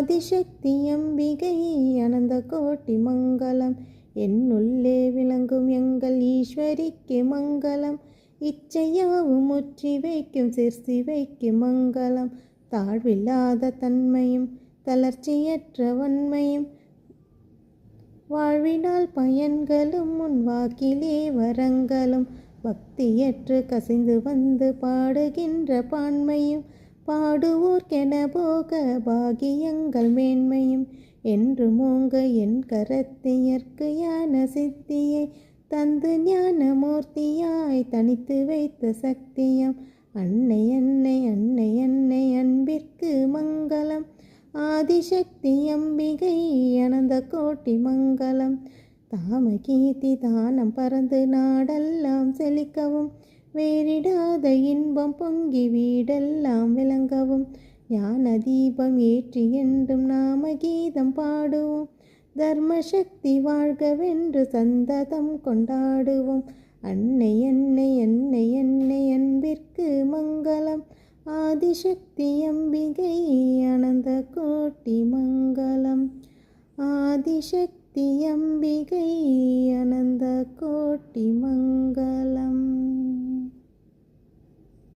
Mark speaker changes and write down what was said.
Speaker 1: ஆதிசக்தி அம்பிகை அனந்த கோட்டி மங்களம். என்னுள்ளே விளங்கும் எங்கள் ஈஸ்வரிக்கு மங்களம். இச்சையாவும் முற்றி வைக்கும் சிற்சிவைக்கு மங்களம். தாழ்வில்லாத தன்மையும் தளர்ச்சியற்ற வன்மையும் வாழ்வினால் பயன்களும் உன் வாக்கிலே வரங்களும். பக்தியற்று கசிந்து வந்து பாடுகின்ற பான்மையும் பாடுவோர்க்கென போக பாகியங்கள் மேன்மையும் என்று மூங்க என் கரத்தியற்கு யான சித்தியை தந்து ஞான மூர்த்தியாய் தனித்து வைத்த சக்தியம். அன்னை அன்னை அன்னை அன்னை அன்பிற்கு மங்களம். ஆதிசக்தி அம்பிகை அனந்த கோட்டி மங்களம். தாமகீர்த்தி தானம் பறந்து நாடெல்லாம் செழிக்கவும் வேறிடாத இன்பம் பொங்கி வீடெல்லாம் விளங்கவும் ஞான தீபம் ஏற்றி என்றும் நாம கீதம் பாடுவோம். தர்மசக்தி வாழ்கவென்று சந்ததம் கொண்டாடுவோம். அன்னை அன்னை அன்னை அன்னை அன்பிற்கு மங்களம். ஆதிசக்தி அம்பிகை அனந்த கோட்டி மங்களம். ஆதிசக்தி அம்பிகை அனந்த கோட்டி மங்களம்.